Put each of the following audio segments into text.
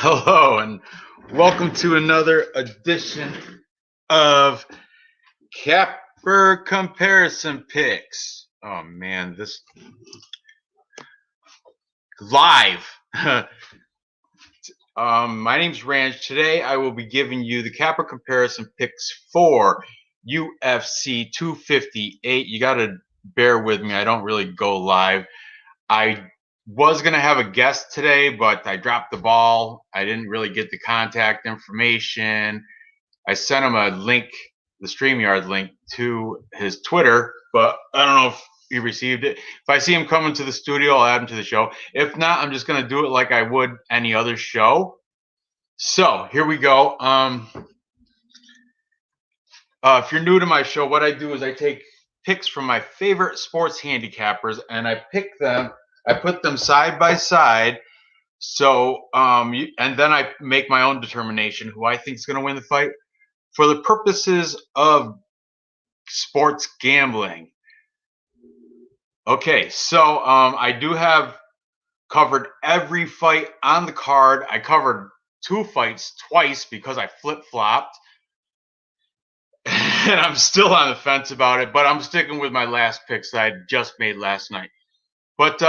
Hello, and welcome to another edition of Capper Comparison Picks. Oh man, this live. My name's Ranch. Today I will be giving you the Capper Comparison Picks for UFC 258. You got to bear with me. I don't really go live. I was going to have a guest today, but I dropped the ball. I didn't really get the contact information. I sent him a link, the StreamYard link, to his Twitter, but I don't know if he received it. If I see him coming to the studio, I'll add him to the show. If not, I'm just going to do it like I would any other show. So here we go. If you're new to my show, what I do is I take picks from my favorite sports handicappers and I pick them. I put them side by side. So, and then I make my own determination who I think is going to win the fight for the purposes of sports gambling. Okay, so I do have covered every fight on the card. I covered two fights twice because I flip-flopped. And I'm still on the fence about it, but I'm sticking with my last picks that I just made last night. But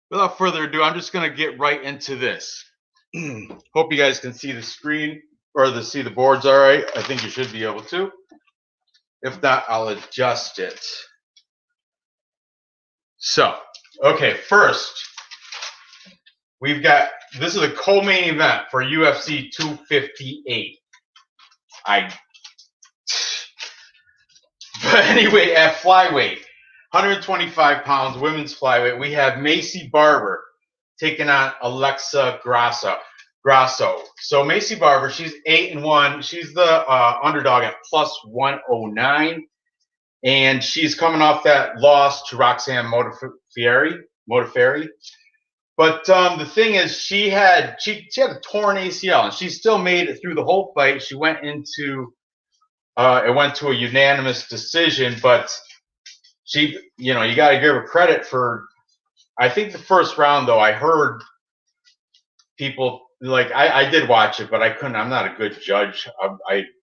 without further ado, I'm just going to get right into this. Hope you guys can see the screen or see the boards all right. I think you should be able to. If not, I'll adjust it. So, okay, first, we've got, this is a co-main event for UFC 258. But anyway, at flyweight, 125 pounds, women's flyweight, we have Maycee Barber taking on Alexa Grasso. So Maycee Barber, she's 8-1. She's the underdog at plus 109. And she's coming off that loss to Roxanne Modafferi. But the thing is, she had a torn ACL, and she still made it through the whole fight. She went into it went to a unanimous decision, but she, you got to give her credit for, I think the first round, though, I heard people, like, I did watch it, but I'm not a good judge. I'm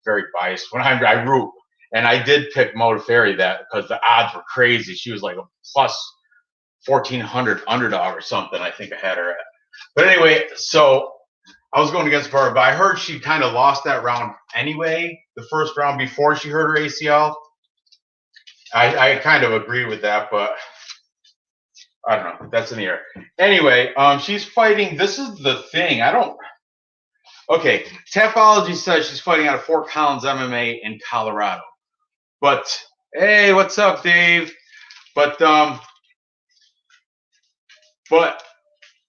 very biased when I root. And I did pick Modafferi that because the odds were crazy. She was like a plus 1,400 underdog or something, I think I had her at. But anyway, so I was going against Barber, but I heard she kind of lost that round anyway, the first round before she hurt her ACL. I kind of agree with that, but I don't know. That's in the air. Anyway, she's fighting. This is the thing. Okay, Tapology says she's fighting out of Fort Collins MMA in Colorado. But, hey, what's up, Dave? But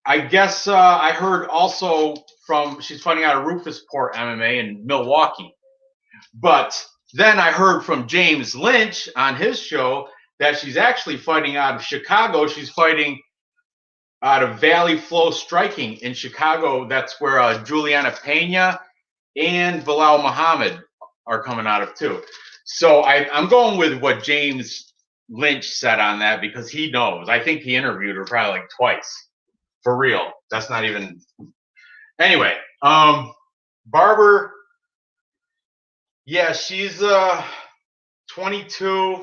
I guess I heard also she's fighting out of Rufusport MMA in Milwaukee. But then I heard from James Lynch on his show that she's actually fighting out of Chicago. She's fighting out of Valley Flow Striking in Chicago. That's where Juliana Pena and Bilal Muhammad are coming out of too. So I'm going with what James Lynch said on that because he knows. I think he interviewed her probably like twice. For real. That's not even. Anyway, Barber, yeah, she's 22,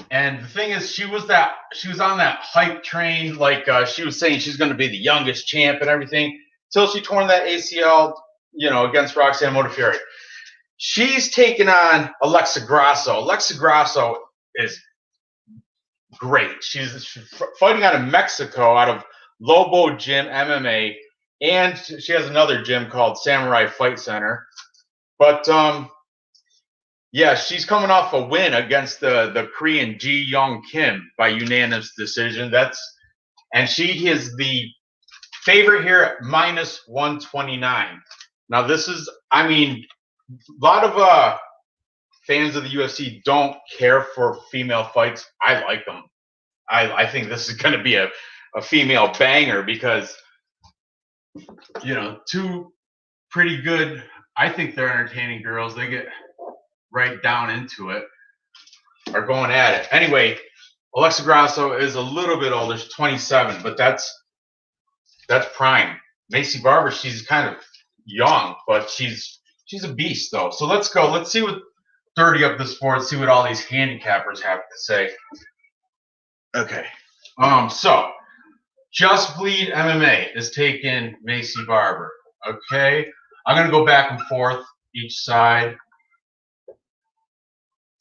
and the thing is, she was on that hype train, like she was saying she's going to be the youngest champ and everything, till she torn that ACL, against Roxanne Modafferi. She's taking on Alexa Grasso. Alexa Grasso is great. She's fighting out of Mexico, out of Lobo Gym MMA, and she has another gym called Samurai Fight Center. But yeah, she's coming off a win against the Korean Ji Young Kim by unanimous decision. And she is the favorite here at minus 129. Now this is, a lot of fans of the UFC don't care for female fights. I like them. I think this is going to be a female banger because, two pretty good, I think they're entertaining girls. They get right down into it, are going at it. Anyway, Alexa Grasso is a little bit older. She's 27, but that's prime. Maycee Barber, she's kind of young, but she's a beast though. So let's go. Let's see what dirty up the sport. See what all these handicappers have to say. Okay. So Just Bleed MMA is taking Maycee Barber. Okay. I'm gonna go back and forth each side.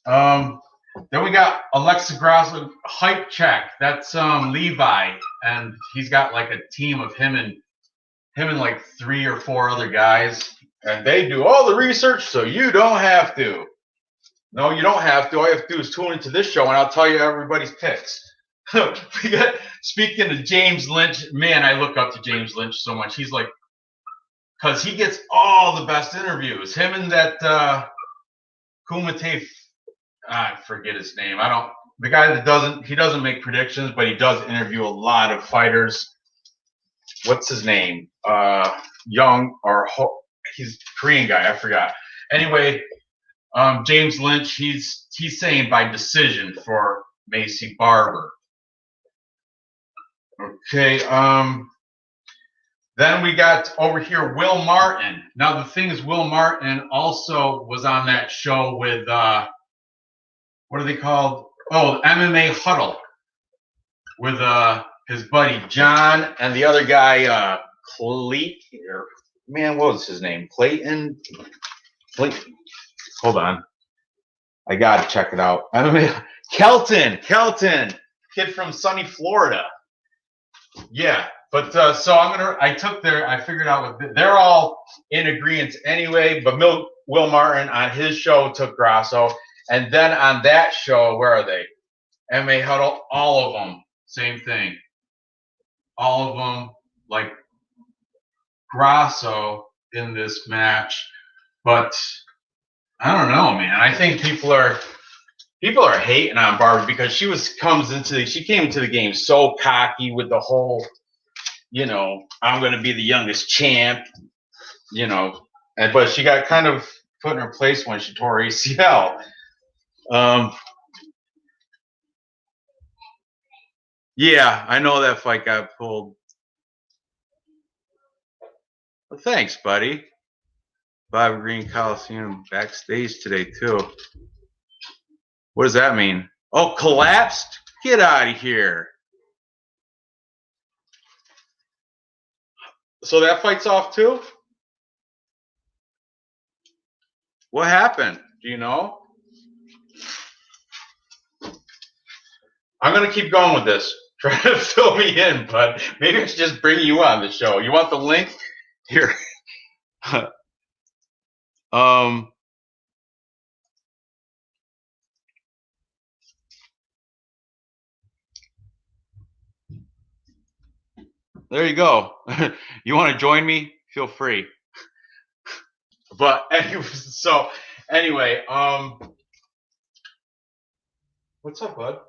Then we got Alexa Grasso, Hype Check. That's Levi, and he's got like a team of him and like 3 or 4 other guys, and they do all the research, so you don't have to. No, you don't have to. All you have to do is tune into this show, and I'll tell you everybody's picks. Speaking of James Lynch, man, I look up to James Lynch so much. He's like, because he gets all the best interviews. Him and that Kumite, I forget his name. The guy that doesn't make predictions, but he does interview a lot of fighters. What's his name? He's a Korean guy. I forgot. Anyway, James Lynch, he's saying by decision for Maycee Barber. Okay. Then we got over here Will Martin. Now the thing is, Will Martin also was on that show with what are they called? Oh, MMA Huddle with his buddy John and the other guy man, what was his name? Clayton. Hold on, I gotta check it out. MMA Kelton, kid from sunny Florida. Yeah, but so I figured out they're all in agreement anyway. But Will Martin on his show took Grasso, and then on that show, where are they? MMA Huddle, all of them, same thing. All of them like Grasso in this match, but I don't know, man. I think people are hating on Barber because she came into the game so cocky with the whole, I'm going to be the youngest champ, but she got kind of put in her place when she tore ACL. Yeah, I know that fight got pulled. Well, thanks, buddy. Bob Green Coliseum backstage today too. What does that mean? Oh, collapsed? Get out of here. So that fight's off too? What happened? Do you know? I'm going to keep going with this. Try to fill me in, but maybe I should just bring you on the show. You want the link? Here. There you go. You want to join me? Feel free. But anyway, what's up, bud?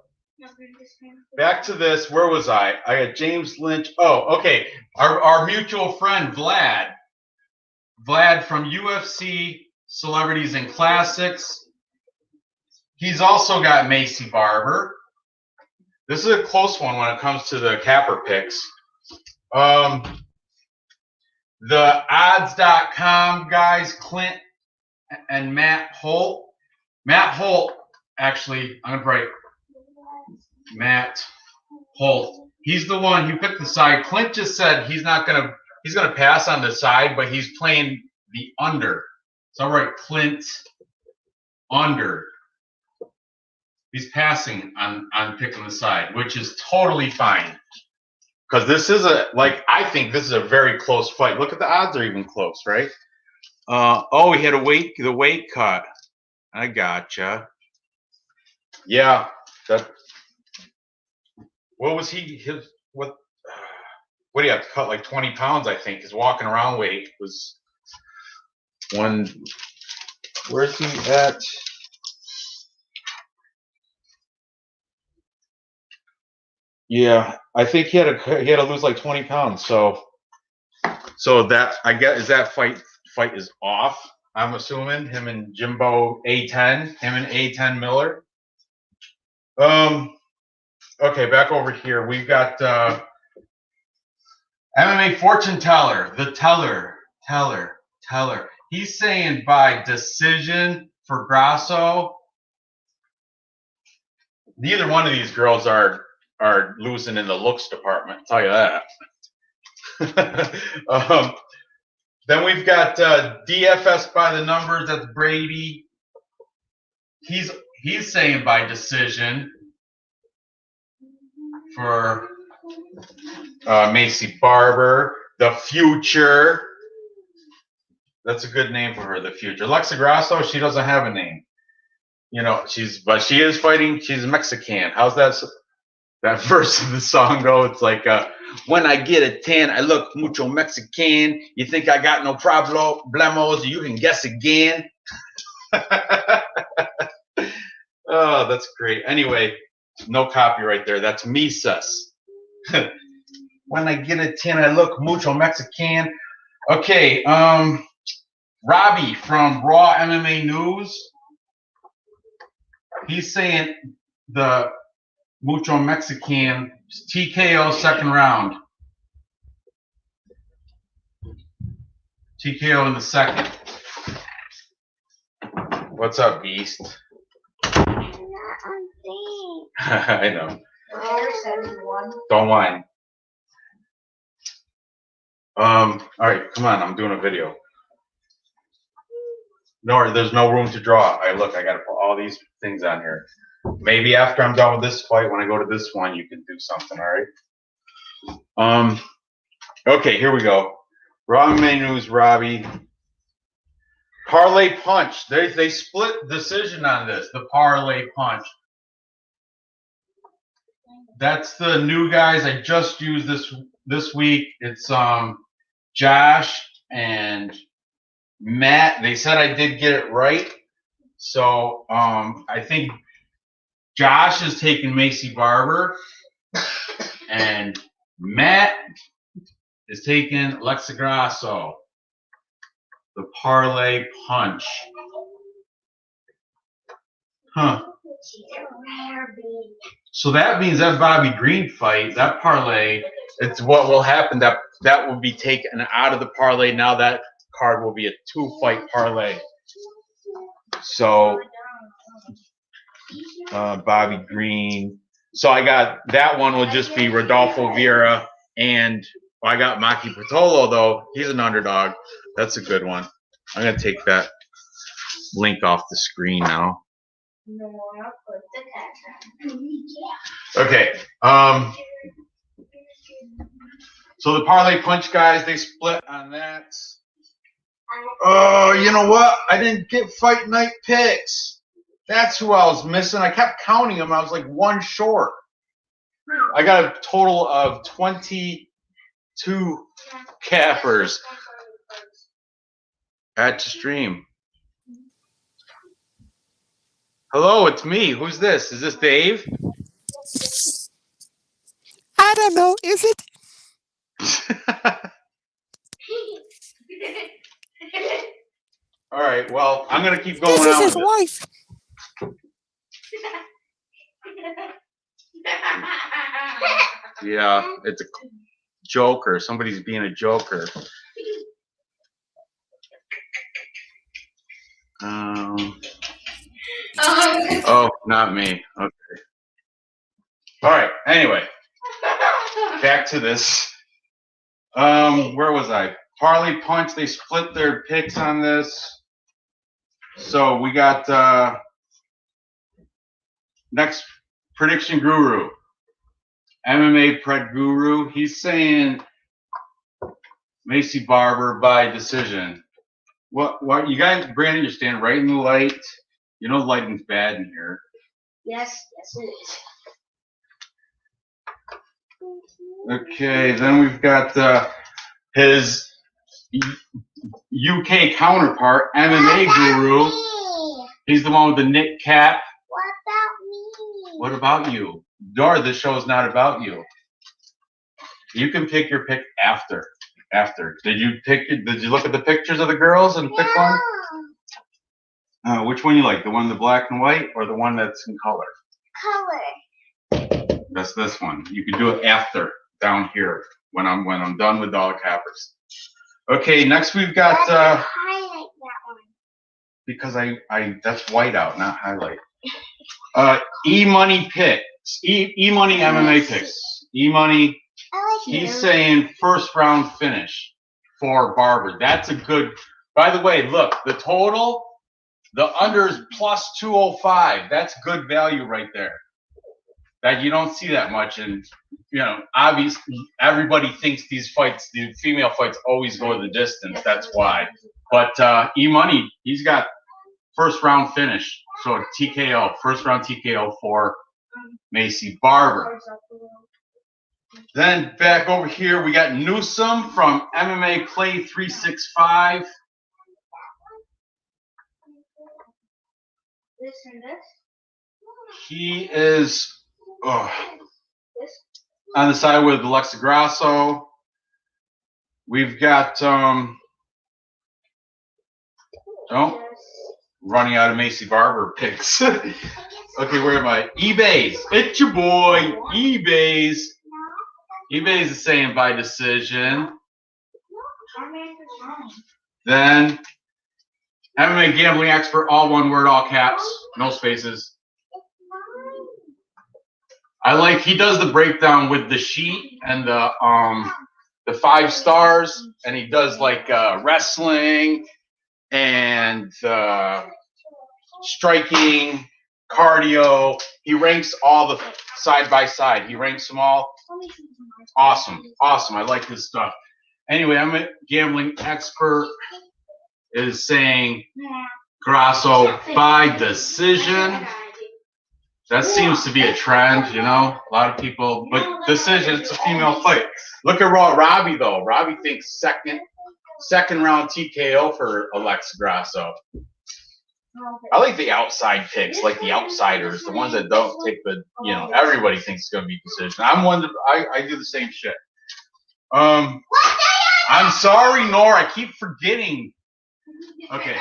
Back to this. Where was I? I got James Lynch. Oh, okay. Our mutual friend Vlad from UFC Celebrities and Classics. He's also got Maycee Barber. This is a close one when it comes to the capper picks. The odds.com guys, Clint and Matt Holt. Matt Holt, actually, I'm going to break. Matt Holt. He's the one who picked the side. Clint just said he's going to pass on the side, but he's playing the under. So I'll write Clint under. He's passing on picking the side, which is totally fine. Because I think this is a very close fight. Look at the odds are even close, right? He had the weight cut. I gotcha. Yeah. What was what do you have to cut? Like 20 pounds, I think. His walking around weight was where's he at? Yeah, I think he had to lose like 20 pounds. So that I guess that fight is off. I'm assuming him and Jimbo A10, him and A10 Miller. Okay, back over here. We've got MMA fortune teller, the teller. He's saying by decision for Grasso. Neither one of these girls are losing in the looks department. I'll tell you that. Then we've got DFS by the numbers. That's Brady. He's saying by decision for Maycee Barber. The Future. That's a good name for her. The Future. Alexa Grasso. She doesn't have a name. You know, she is fighting. She's Mexican. How's that verse of the song go? It's like, when I get a tan, I look mucho Mexican. You think I got no problemos? You can guess again. Oh, that's great. Anyway, no copyright there. That's Misas. When I get a tan, I look mucho Mexican. Okay, Robbie from Raw MMA News. He's saying the mucho Mexican TKO second round. TKO in the second. What's up, Beast? I know. Don't whine. All right, come on. I'm doing a video. No, there's no room to draw. Look, I got to put all these things on here. Maybe after I'm done with this fight, when I go to this one, you can do something. All right. Okay, here we go. Raw News, Robbie. Parlay punch. They split decision on this. The parlay punch. That's the new guys I just used this week. It's Josh and Matt. They said I did get it right. So I think Josh is taking Maycee Barber and Matt is taking Alexa Grasso. The parlay punch. Huh. So that means that Bobby Green fight, that parlay, it's what will happen. That will be taken out of the parlay. Now that card will be a 2-fight parlay. So Bobby Green. So I got that one will just be Rodolfo Vieira, and I got Maki Pitolo though. He's an underdog. That's a good one. I'm gonna take that link off the screen now. Okay. So the parlay punch guys, they split on that. Oh, you know what? I didn't get fight night picks. That's who I was missing. I kept counting them. I was like one short. I got a total of 22 cappers at the stream. Hello, it's me. Who's this? Is this Dave? I don't know. Is it? All right. Well, I'm gonna keep going. This is his wife. Yeah, it's a joker. Somebody's being a joker. Oh, not me. Okay. All right. Anyway, back to this. Where was I? Parlay punch. They split their picks on this. So we got next prediction guru, MMA pred guru. He's saying Maycee Barber by decision. What you guys, Brandon, you're standing right in the light. You know the lighting's bad in here. Yes, it is. Okay, then we've got his UK counterpart, MMA guru. He's the one with the knit cap. What about me? What about you? Dora, this show is not about you. You can pick your pick after. Did you look at the pictures of the girls and pick one? Which one you like? The one in the black and white or the one that's in color? Color. That's this one. You can do it after down here when I'm done with all the cappers. Okay, next we've got Highlight that one. because I that's whiteout, not highlight. E-Money picks. E-Money MMA picks. E-Money, I like he's it. saying first round finish for Barber. That's a good. By the way, look, the total, the under is plus 205. That's good value right there. That you don't see that much, and obviously everybody thinks these fights, the female fights, always go the distance. That's why. But E-Money, he's got first round finish, so TKO, first round TKO for Maycee Barber. Then back over here, we got Newsom from MMA Play 365. This and this. He is This. on the side with Alexa Grasso. We've got running out of Maycee Barber picks. Okay, where am I? eBay's. It's your boy, eBay's. eBay's is saying by decision. Then MMA gambling expert, all one word, all caps, no spaces. I like, he does the breakdown with the sheet and the 5 stars, and he does like wrestling and striking, cardio. He ranks all the side by side. He ranks them all. Awesome. I like his stuff. Anyway, I'm a gambling expert is saying Grasso by decision. That seems to be a trend, a lot of people, but decision, it's a female fight. Look at Robbie though. Robbie thinks second round TKO for Alexa Grasso. I like the outside picks, like the outsiders, the ones that don't take the, everybody thinks it's going to be decision. I'm one that I do the same shit. I'm sorry, Nora. I keep forgetting. Okay.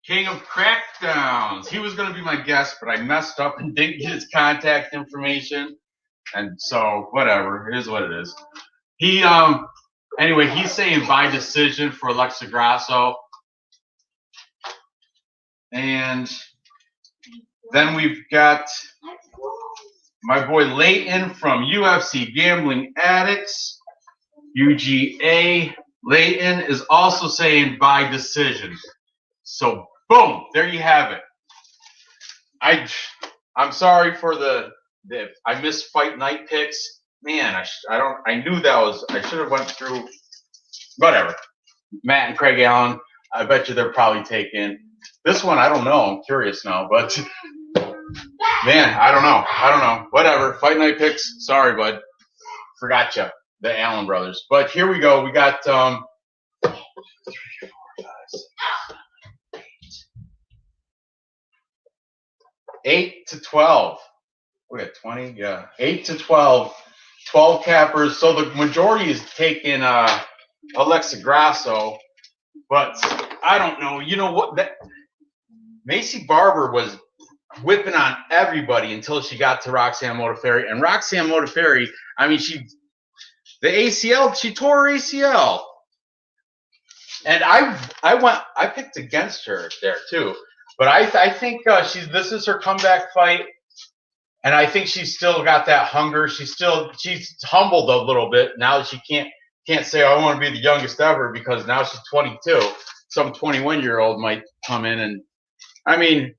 King of Crackdowns. He was going to be my guest, but I messed up and didn't get his contact information. And so, whatever. It is what it is. Anyway, he's saying by decision for Alexa Grasso. And then we've got my boy Leighton from UFC Gambling Addicts. UGA. Leighton is also saying by decision. So, boom, there you have it. I'm sorry for I missed fight night picks. Man, I knew that was, I should have went through, whatever. Matt and Craig Allen, I bet you they're probably taking. This one, I don't know. I'm curious now, but man, I don't know. Whatever. Fight night picks. Sorry, bud. Forgot you. The Allen brothers. But here we go. We got 8 to 12. We got 20. Yeah, 8 to 12. 12 cappers. So the majority is taking Alexa Grasso, but I don't know. You know what? Maycee Barber was whipping on everybody until she got to Roxanne Modafferi. And Roxanne Modafferi, I mean, she tore her ACL. And I picked against her there too. But I think this is her comeback fight. And I think she's still got that hunger. She's humbled a little bit now that she can't say, I want to be the youngest ever, because now she's 22. Some 21-year-old might come in and, I mean,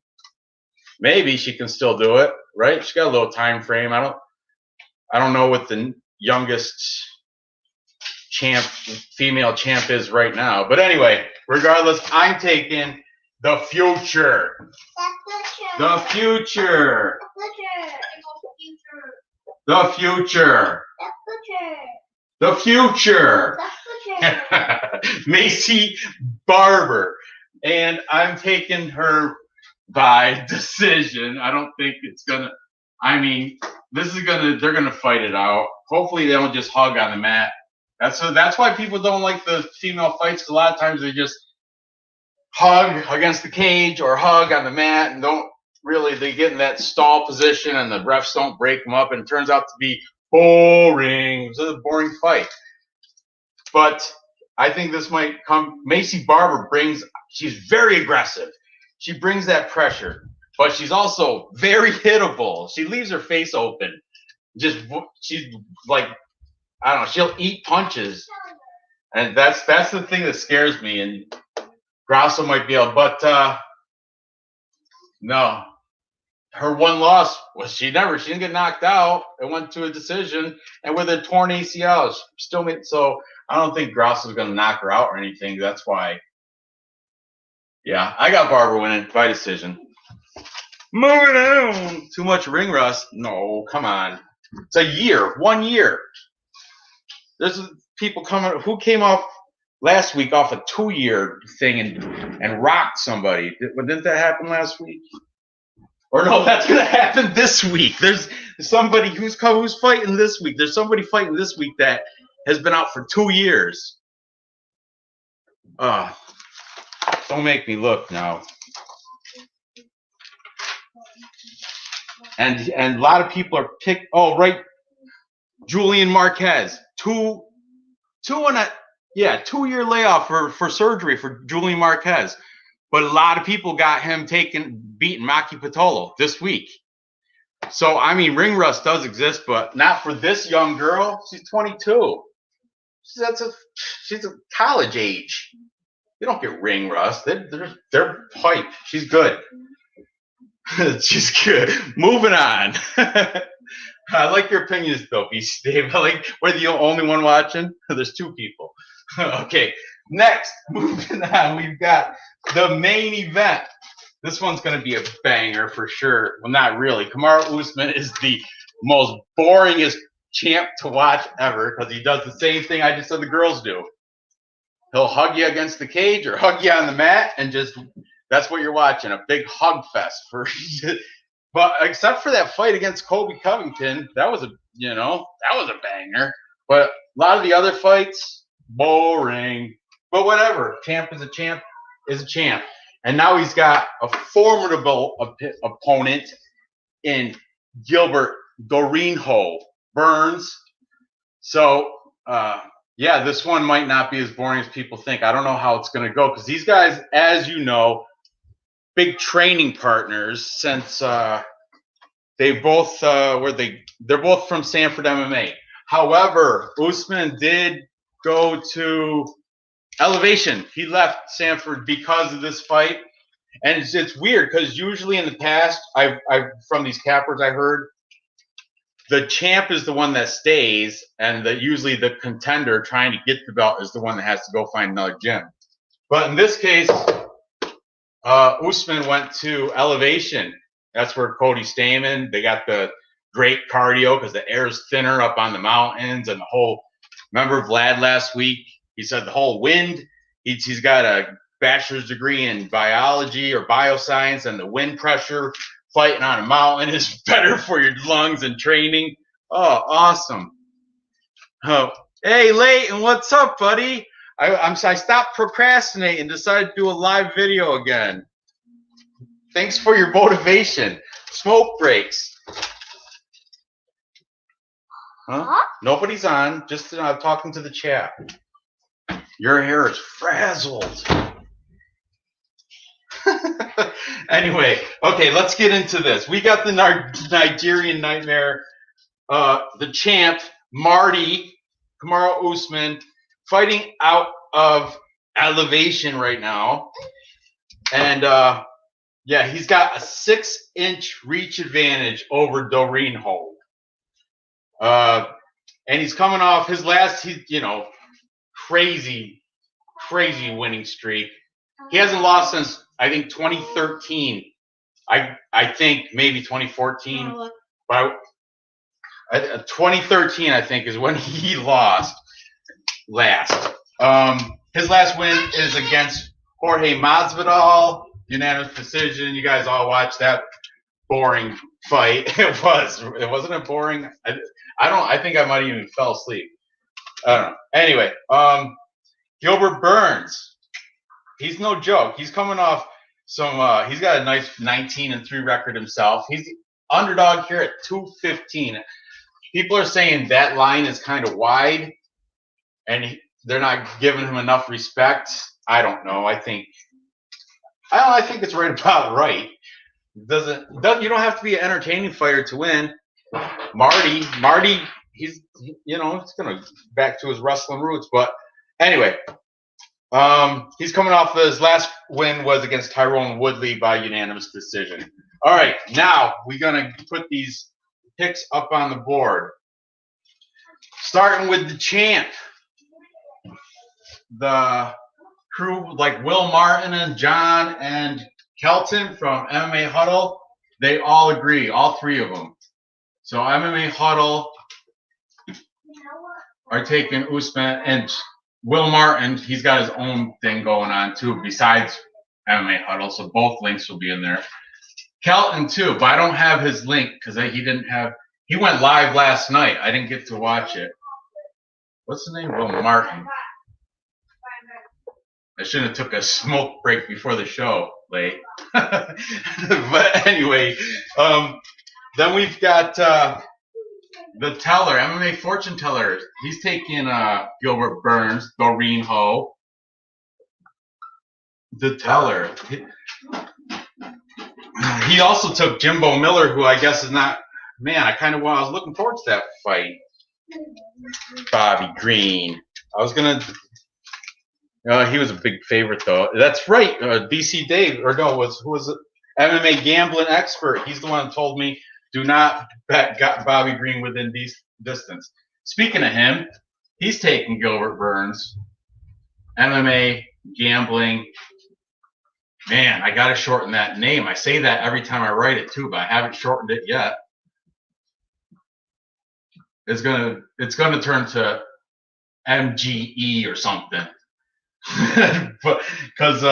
maybe she can still do it, right? She got a little time frame. I don't know what the youngest female champ is right now. But anyway, regardless, I'm taking the future. The future. The future. The future. Maycee Barber. And I'm taking her by decision. I don't think it's gonna, I mean, they're gonna fight it out. Hopefully they don't just hug on the mat. That's why people don't like the female fights. A lot of times they just hug against the cage or hug on the mat and they get in that stall position and the refs don't break them up, and it turns out to be boring. It was a boring fight. But I think this might come. Maycee Barber she's very aggressive. She brings that pressure, but she's also very hittable. She leaves her face open. She's like, I don't know, she'll eat punches. And that's the thing that scares me. And Grasso might be able, but no. Her one loss was she didn't get knocked out. It went to a decision, and with a torn ACL, she still made. So I don't think Grasso's going to knock her out or anything. That's why. Yeah, I got Barber winning by decision. Moving on. Too much ring rust. No, come on. It's a year, 1 year. There's people coming who came off last week off a 2-year thing and rocked somebody. Didn't that happen last week? Or no, that's gonna happen this week. There's somebody who's fighting this week. There's somebody fighting this week that has been out for 2 years. Don't make me look now. And a lot of people are picked. Oh, right, Julian Marquez. 2-year layoff for surgery for Julian Marquez. But a lot of people got him beating Maki Pitolo this week. So, I mean, ring rust does exist, but not for this young girl. She's 22. She's a college age. You don't get ring rust. They're hype. She's good. She's good. Moving on. I like your opinions, though, Beast Dave. I like, we're the only one watching. There's 2 people. Okay, next, moving on, we've got the main event. This one's going to be a banger for sure. Well, not really. Kamaru Usman is the most boringest champ to watch ever because he does the same thing I just said the girls do. He'll hug you against the cage or hug you on the mat, and that's what you're watching, a big hug fest. But except for that fight against Colby Covington, that was a banger. But a lot of the other fights, boring. But whatever, champ is a champ is a champ. And now he's got a formidable opponent in Gilbert Dorinho Burns. So, this one might not be as boring as people think. I don't know how it's going to go because these guys, as you know, big training partners since they're both from Sanford MMA. However, Usman did go to Elevation. He left Sanford because of this fight, and it's weird because usually in the past, I from these cappers I heard the champ is the one that stays, and usually the contender trying to get the belt is the one that has to go find another gym. But in this case, Usman went to Elevation. That's where Cody Stamen. They got the great cardio because the air is thinner up on the mountains, and the whole. Remember Vlad last week? He said the whole wind. He's got a bachelor's degree in biology or bioscience, and the wind pressure fighting on a mountain is better for your lungs and training. Oh, awesome. Oh, hey, Leighton, what's up, buddy? I stopped procrastinating and decided to do a live video again. Thanks for your motivation. Smoke breaks. Huh? Nobody's on. Just talking to the chat. Your hair is frazzled. Anyway, okay, let's get into this. We got the Nigerian Nightmare, the champ, Kamaru Usman, fighting out of Elevation right now. And, he's got a 6-inch reach advantage over Dorinho. And he's coming off his last, crazy winning streak. He hasn't lost since, I think, 2013. I think maybe 2014. But 2013, I think, is when he lost last. His last win is against Jorge Masvidal, unanimous decision. You guys all watched that boring fight. It wasn't it boring? I think I might even fell asleep. I don't know. Anyway, Gilbert Burns. He's no joke. He's coming off he's got a nice 19-3 record himself. He's the underdog here at 215. people are saying that line is kind of wide, and they're not giving him enough respect. I don't know. I think it's right about right. You don't have to be an entertaining fighter to win. Marty, he's gonna back to his wrestling roots. But anyway, he's coming off his last win was against Tyrone Woodley by unanimous decision. All right, now we're gonna put these picks up on the board. Starting with the champ, the crew like Will Martin and John and Kelton from MMA Huddle, they all agree, all three of them. So MMA Huddle are taking Usman, and Will Martin, he's got his own thing going on too besides MMA Huddle, so both links will be in there. Kelton too, but I don't have his link because he went live last night. I didn't get to watch it. What's the name? Will Martin. I shouldn't have took a smoke break before the show, late. But anyway, then we've got the teller, MMA fortune teller. He's taking Gilbert Burns, Doreen Ho. The teller. He also took Jimbo Miller, who I guess is not. Man, I was looking forward to that fight. Bobby Green. I was gonna. He was a big favorite though. That's right. BC Dave, or no, who was it? MMA gambling expert. He's the one that told me do not bet Bobby Green within distance. Speaking of him, he's taking Gilbert Burns. MMA gambling. Man, I gotta shorten that name. I say that every time I write it too, but I haven't shortened it yet. It's gonna turn to MGE or something. Because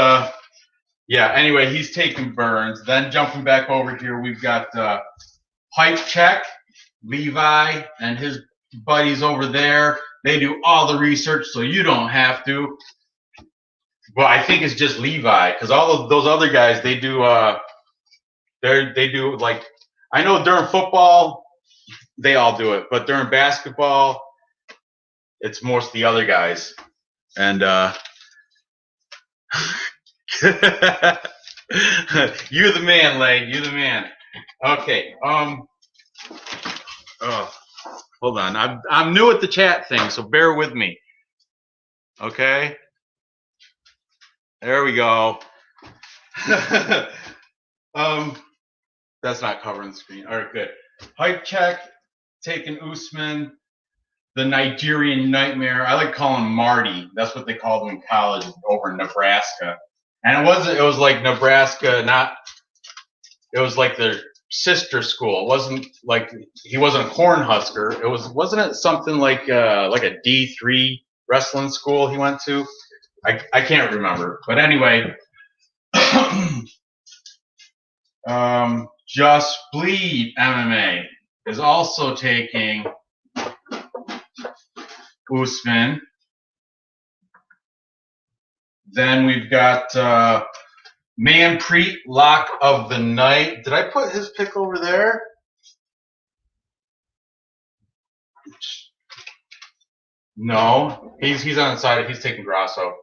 anyway, he's taking Burns. Then jumping back over here, we've got Pipe Check, Levi, and his buddies over there. They do all the research, so you don't have to. But I think it's just Levi, because all of those other guys, they do like, I know during football they all do it, but during basketball it's most the other guys. And you're the man, Lay. You're the man. Okay. Hold on. I'm new at the chat thing, so bear with me. Okay. There we go. That's not covering the screen. All right, good. Hype check, taking Usman, the Nigerian Nightmare. I like calling him Marty. That's what they called him in college over in Nebraska. And it was like Nebraska, it was like their sister school. It wasn't like he wasn't a Cornhusker. Wasn't it something like a D3 wrestling school he went to? I can't remember. But anyway, Just Bleed MMA is also taking Usman. Then we've got Manpreet, Lock of the Night. Did I put his pick over there? No, he's on the side. He's taking Grasso.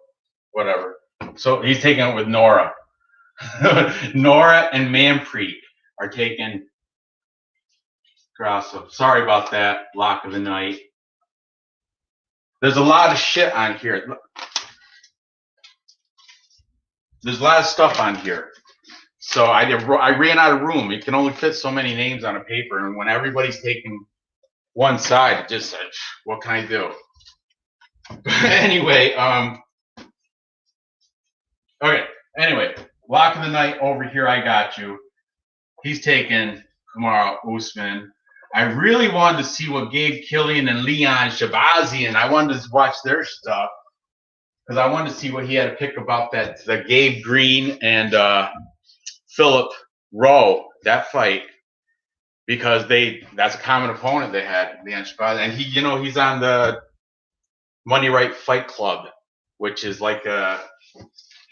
Whatever. So he's taking it with Nora. Nora and Manpreet are taking Grasso. Sorry about that. Lock of the Night. There's a lot of shit on here. There's a lot of stuff on here. So I ran out of room. You can only fit so many names on a paper. And when everybody's taking one side, it just said, what can I do? Anyway, okay. Anyway, Lock of the Night over here. I got you. He's taking Kamaru Usman. I really wanted to see what Gabe Killian and Leon Shabazian. I wanted to watch their stuff because I wanted to see what he had to pick about the Gabe Green and Philip Rowe, that fight, because that's a common opponent they had, Leon Shabazian, and he's on the Money Right Fight Club, which is like a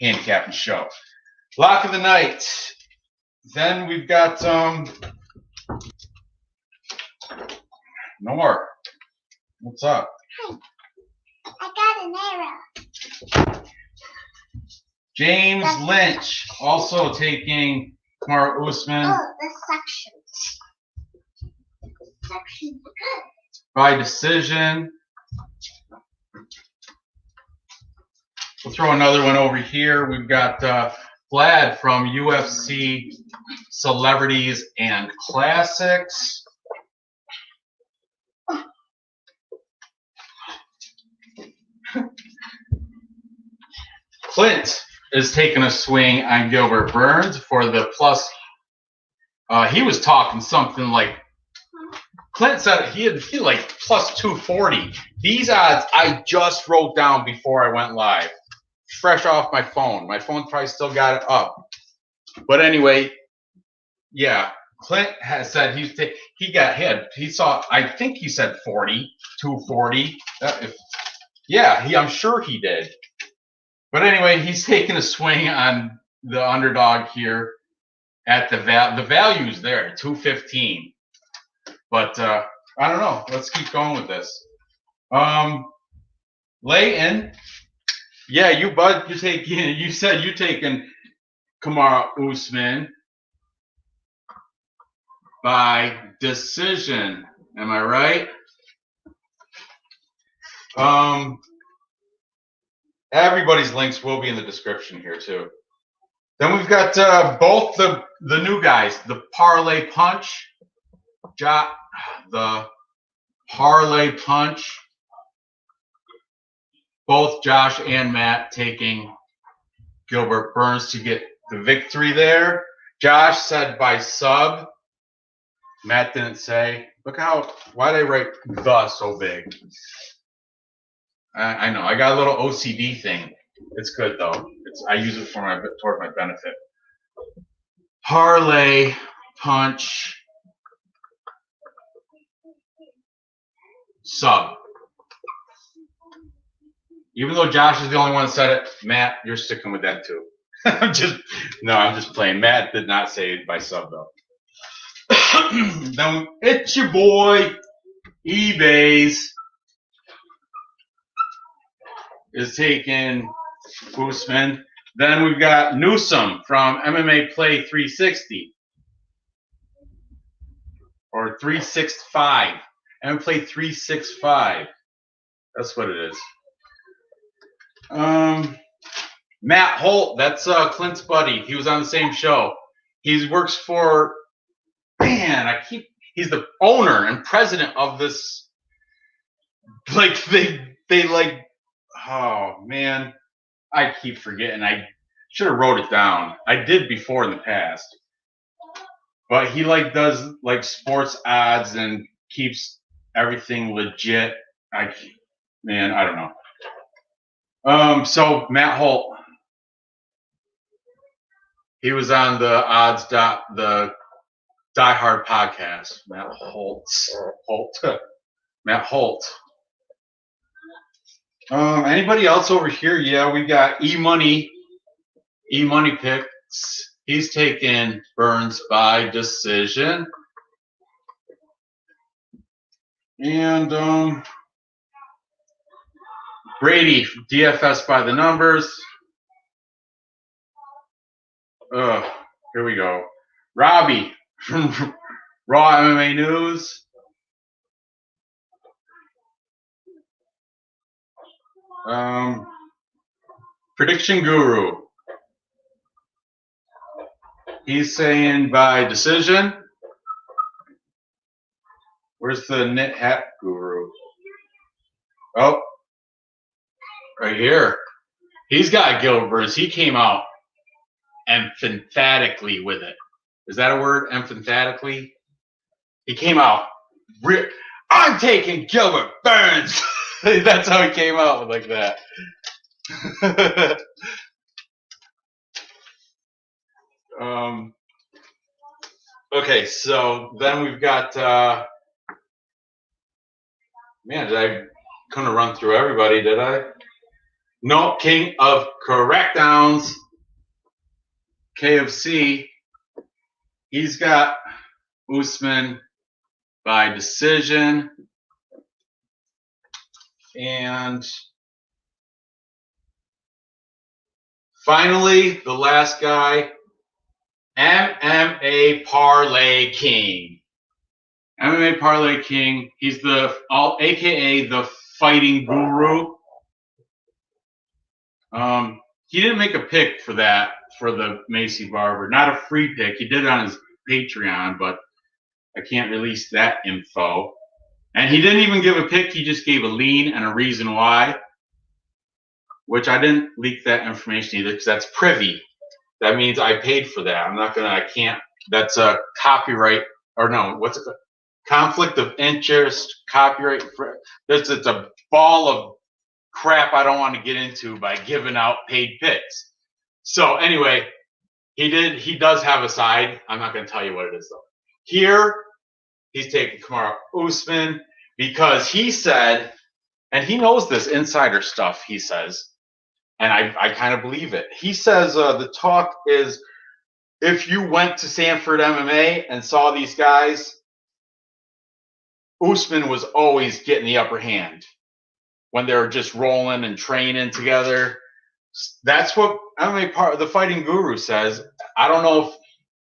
handicapping show. Lock of the Night. Then we've got Nor, what's up? I got an arrow. James Lynch also taking Kamaru Usman Oh, the sections. Sections good. by decision. We'll throw another one over here. We've got Vlad from UFC Celebrities and Classics. Clint is taking a swing on Gilbert Burns for the plus. He was talking something like, Clint said he had like plus 240. These odds I just wrote down before I went live, fresh off my phone. My phone probably still got it up. But anyway, yeah, Clint has said he got hit. He saw, I think he said 40, 240. I'm sure he did. But anyway, he's taking a swing on the underdog here at the value's there, 215. But I don't know. Let's keep going with this. Layton, yeah, you said you taking Kamaru Usman by decision. Am I right? Everybody's links will be in the description here too. Then we've got both the new guys, the Parlay Punch, the Parlay Punch. Both Josh and Matt taking Gilbert Burns to get the victory there. Josh said by sub. Matt didn't say. Look why did I write the so big? I know. I got a little OCD thing. It's good though. I use it toward my benefit. Parlay Punch sub. Even though Josh is the only one that said it, Matt, you're sticking with that too. I'm just playing. Matt did not say it by sub though. Then it's your boy eBay's is taking Usman. Then we've got Newsom from MMA Play 360 or 365. MMA Play 365. That's what it is. Matt Holt, that's Clint's buddy. He was on the same show. He works for, he's the owner and president of this, oh man, I keep forgetting. I should have wrote it down. I did before in the past. But he does sports odds and keeps everything legit. I don't know. So Matt Holt, he was on the the Die Hard podcast. Matt Holt. Anybody else over here? Yeah, we got E-Money picks. He's taking Burns by decision. And Brady, DFS by the numbers. Here we go. Robbie from Raw MMA News. Prediction Guru. He's saying by decision. Where's the knit hat guru? Oh, right here. He's got Gilbert Burns. He came out emphatically with it. Is that a word? Emphatically? He came out. I'm taking Gilbert Burns. That's how he came out like that. Okay, so then we've got couldn't run through everybody, did I? No, King of Correctdowns, KFC. He's got Usman by decision. And finally, the last guy, MMA Parlay King. MMA Parlay King. He's AKA the fighting guru. He didn't make a pick for that for the Maycee Barber. Not a free pick. He did it on his Patreon, but I can't release that info. And he didn't even give a pick. He just gave a lean and a reason why, which I didn't leak that information either because that's privy. That means I paid for that. I can't. That's a copyright, or no, what's it called? Conflict of interest, copyright. It's a ball of crap I don't want to get into by giving out paid picks. So anyway, he does have a side. I'm not going to tell you what it is though. Here, he's taking Kamaru Usman because he said, and he knows this insider stuff, he says, and I kind of believe it. He says the talk is if you went to Sanford MMA and saw these guys, Usman was always getting the upper hand when they were just rolling and training together. That's what MMA the fighting guru says. I don't know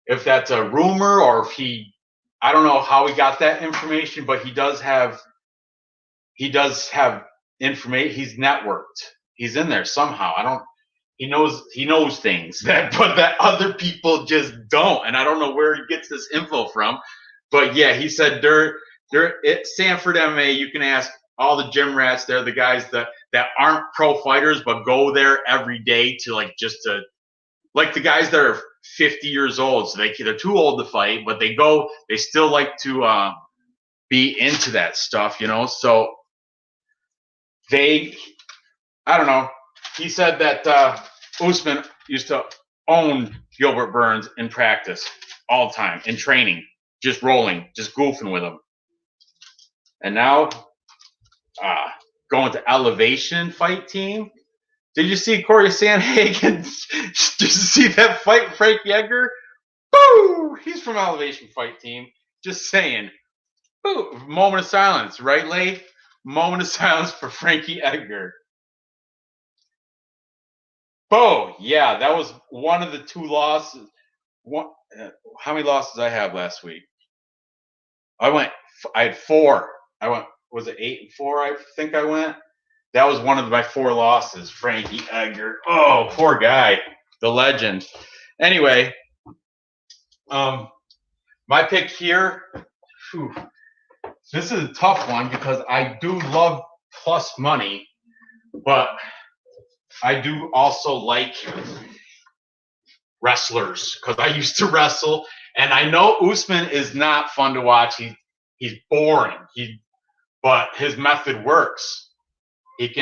if that's a rumor or if I don't know how he got that information, but he does have information. He's networked. He's in there somehow. He knows things that other people just don't. And I don't know where he gets this info from. But yeah, he said at Sanford MMA, you can ask all the gym rats. They're the guys that aren't pro fighters but go there every day to like the guys that are 50 years old. So they're too old to fight, but they still like to be into that stuff, So I don't know. He said that Usman used to own Gilbert Burns in practice all the time, in training, just rolling, just goofing with him. And now going to Elevation Fight Team. Did you see Corey Sandhagen? Did you see that fight, Frankie Edgar? Boo! He's from Elevation Fight Team. Just saying. Boo! Moment of silence, right, Lee? Moment of silence for Frankie Edgar. Boo! Yeah, that was one of the two losses. How many losses did I have last week? I had 4. Was it 8-4? I think I went. That was one of my 4 losses, Frankie Edgar. Oh, poor guy, the legend. Anyway, my pick here. This is a tough one because I do love plus money, but I do also like wrestlers because I used to wrestle, and I know Usman is not fun to watch. He's boring. But his method works. He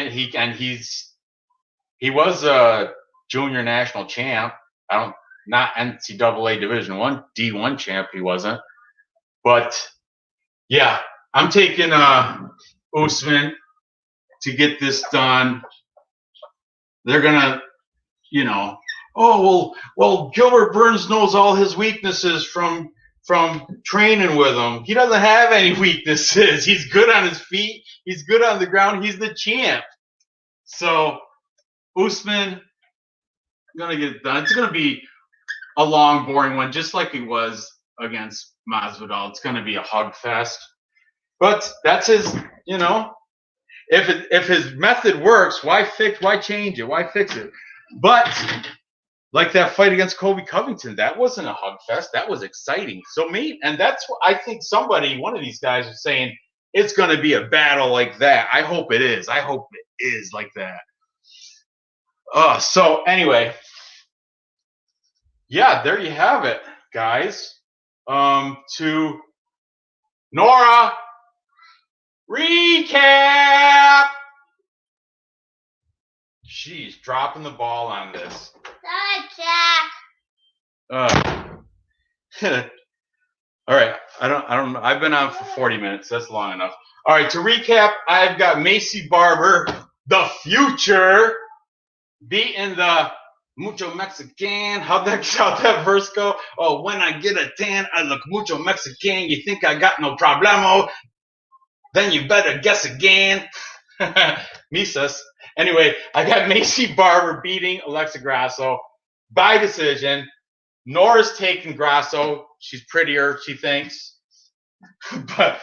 was a junior national champ. Not NCAA Division I, D1 champ. He wasn't. But yeah, I'm taking Usman to get this done. They're gonna, well, Gilbert Burns knows all his weaknesses from training with him. He doesn't have any weaknesses. He's good on his feet. He's good on the ground. He's the champ. So Usman, gonna get it done. It's gonna be a long, boring one, just like it was against Masvidal. It's gonna be a hug fest. But that's his, if his method works, why change it? Why fix it? But like that fight against Kobe Covington, that wasn't a hug fest. That was exciting. And that's what I think one of these guys is saying, it's going to be a battle like that. I hope it is. I hope it is like that. So anyway, yeah, there you have it, guys. To Nora, recap. She's dropping the ball on this. Jack. All right. I don't know. I've been on for 40 minutes. That's long enough. All right. To recap, I've got Maycee Barber, the future, beating the Mucho Mexican. How'd that verse go? Oh, when I get a tan, I look mucho Mexican. You think I got no problemo? Then you better guess again. Misas. Anyway, I got Maycee Barber beating Alexa Grasso by decision. Nora's taking Grasso. She's prettier, she thinks. but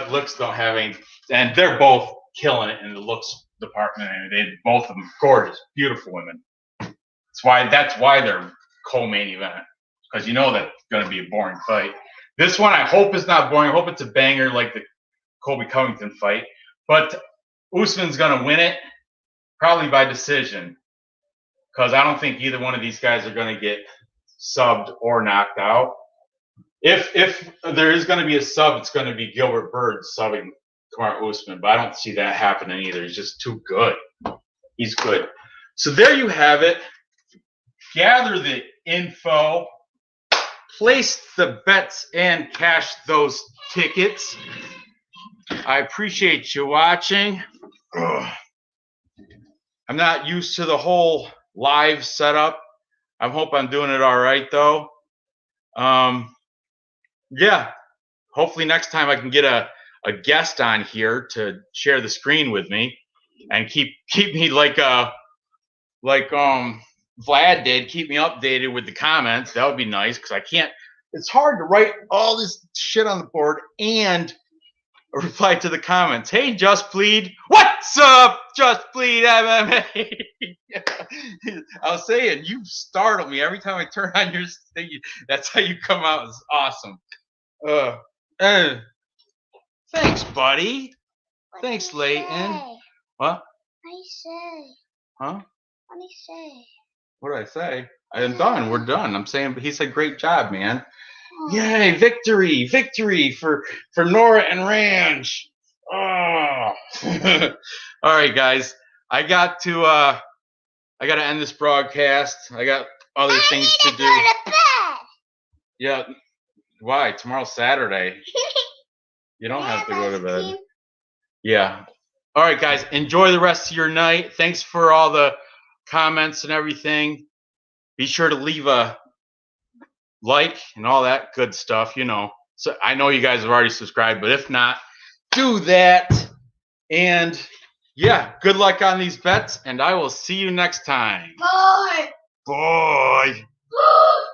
looks don't have any. And they're both killing it in the looks department. And they both of them gorgeous, beautiful women. That's why they're co-main event, because you know that's going to be a boring fight. This one I hope is not boring. I hope it's a banger like the Colby Covington fight. But Usman's going to win it, probably by decision, because I don't think either one of these guys are going to get subbed or knocked out. If there is going to be a sub, it's going to be Gilbert Bird subbing Kamaru Usman, but I don't see that happening either. He's just too good. He's good. So there you have it. Gather the info, place the bets, and cash those tickets. I appreciate you watching. Ugh. I'm not used to the whole live setup. I hope I'm doing it all right, though. Yeah. Hopefully next time I can get a guest on here to share the screen with me and keep me like Vlad did, keep me updated with the comments. That would be nice, because I can't. It's hard to write all this shit on the board and reply to the comments. Hey, Just Bleed. What's up, Just Bleed MMA? I was saying, you startle me every time I turn on your thing. That's how you come out. It's awesome. Thanks, buddy. Thanks, Leighton. What? What do you say? Huh? What do you say? What did I say? I'm done. We're done. I'm saying, he said, great job, man. Yay, victory, victory for Nora and Ranch. Oh. All right, guys. I got to end this broadcast. I got other things to do. Go to bed. Yeah. Why? Tomorrow's Saturday. You don't have to go to bed. Yeah. All right, guys. Enjoy the rest of your night. Thanks for all the comments and everything. Be sure to leave a like and all that good stuff, you know. So I know you guys have already subscribed, but if not, do that. And yeah, good luck on these bets, and I will see you next time. Bye. Bye. Bye.